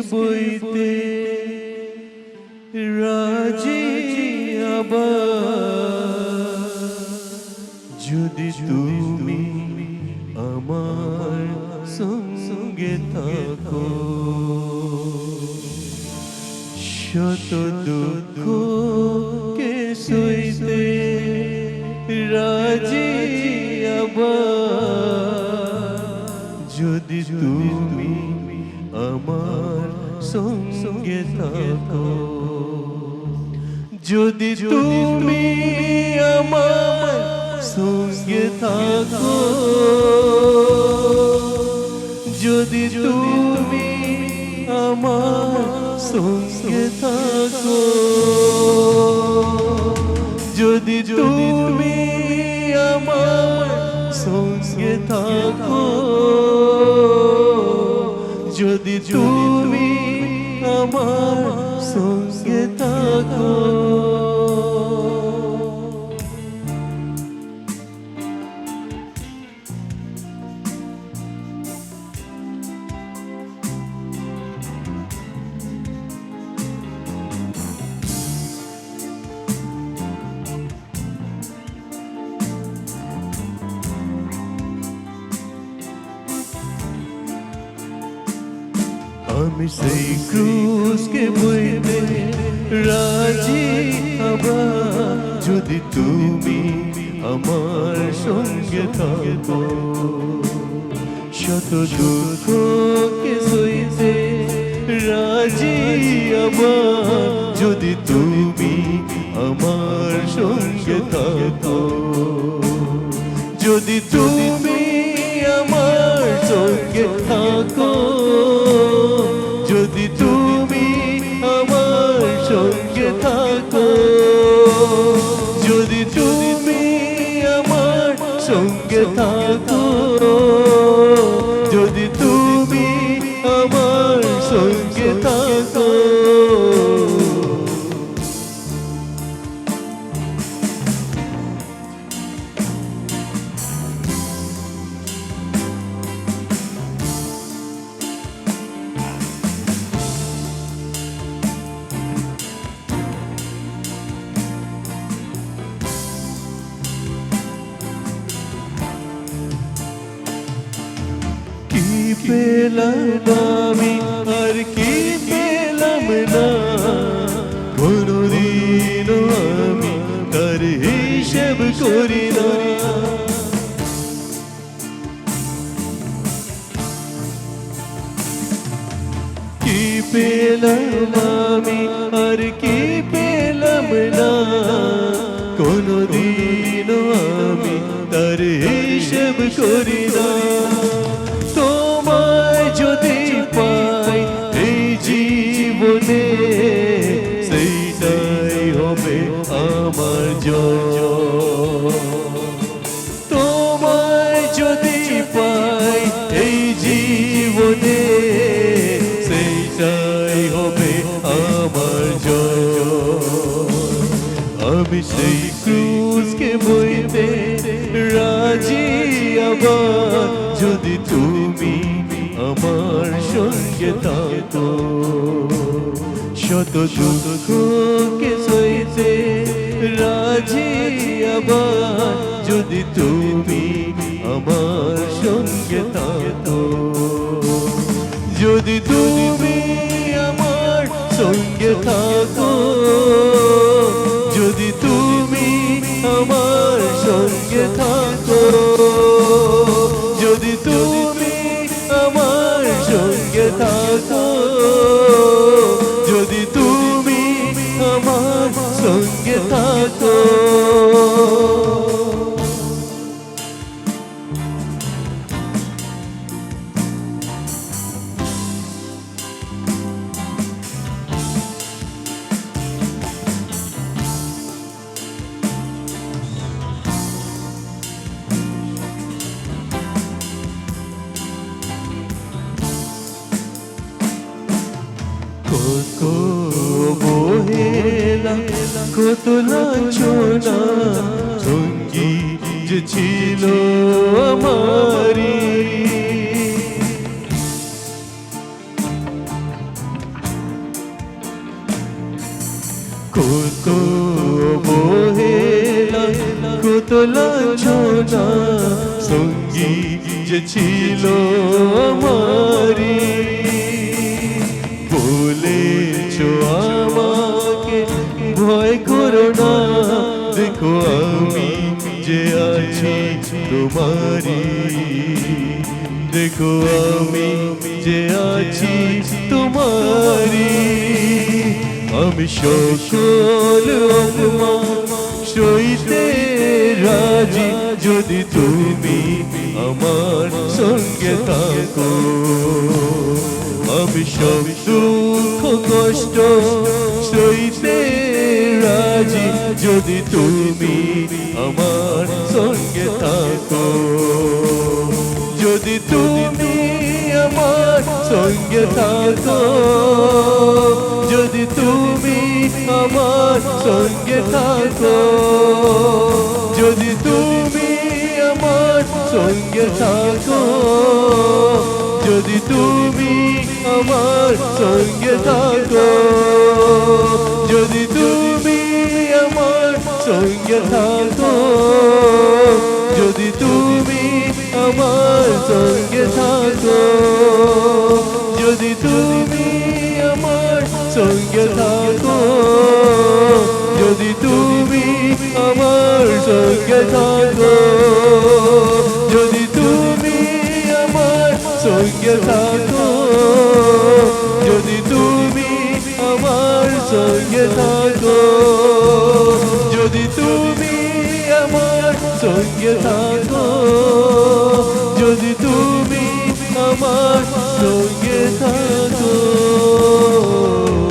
বইতে রাজি আবার যদি তুমি আমার সঙ্গে থাকো শত দুঃখ কে সইতে রাজি আবার যদি তুমি আমার সঙ্গে থাকো যদি তুমি আমার সঙ্গে থাকো যদি তুমি আমার সঙ্গে থাকো যদি তুমি আমার সঙ্গে থাকো যদি তুমি আমার সঙ্গে থাকো আমি সেই ক্রুশকে বইতে রাজি আবার যদি তুমি আমার সঙ্গে থাকো শত দুঃখকে সইতে রাজি আবার যদি তুমি আমার সঙ্গে থাকো যদি তুমি আমার সঙ্গে থাকো যদি তুমি আমার সঙ্গে থাকো যদি তুমি আমার সঙ্গে থাকো যদি তুমি আমার সঙ্গে থাকো কি পেলাম আমি আর কি পেলাম না কোনদিনও আমি তার হিসেব করি না কি পেলাম আমি আর কি পেলাম না কোনদিনও আমি তার হিসেব করি না যদি পাই এই জীবনে সেইটাই হবে আমার জয় তোমায় যদি পাই এই জীবনে সেইটাই হবে আমার জয় আমি সেই ক্রুশকে বইতে রাজি আবার যদি তুমি আমার সঙ্গে থাকো শত দুঃখকে সইতে রাজি আবার যদি তুমি আমার সঙ্গে থাকো যদি তুমি আমার সঙ্গে থাকো যদি তুমি আমার সঙ্গে থাকো যদি তুমি আমার সঙ্গে থাকো যদি তুমি আমার সঙ্গে থাকো কত বহেলা কত লাঞ্ছনা সঙ্গী যে ছিল আমারি কত অবহেলা কত লাঞ্ছনা সঙ্গী যে ছিল আমারি বলেছো আমাকে ভয় করো না দেখো আমি যে আছি তোমারি দেখো আমি যে আছি তোমারি আমি সকল অপমান সইতে রাজি যদি তুমি আমার সঙ্গে থাকো আমি সব দুঃখ কষ্ট সইতে রাজি যদি তুমি আমার সঙ্গে থাকো যদি তুমি আমার সঙ্গে থাকো যদি তুমি আমার সঙ্গে থাকো যদি তুমি আমার সঙ্গে থাকো যদি তুমি আমার সঙ্গে থাকো যদি তুমি আমার সঙ্গে থাকো যদি তুমি আমার সঙ্গে থাকো যদি তুমি আমার সঙ্গে থাকো যদি তুমি আমার সঙ্গে থাকো যদি তুমি আমার সঙ্গে থাকো যদি তুমি আমার সঙ্গে থাকো যদি তুমি আমার সঙ্গে থাকো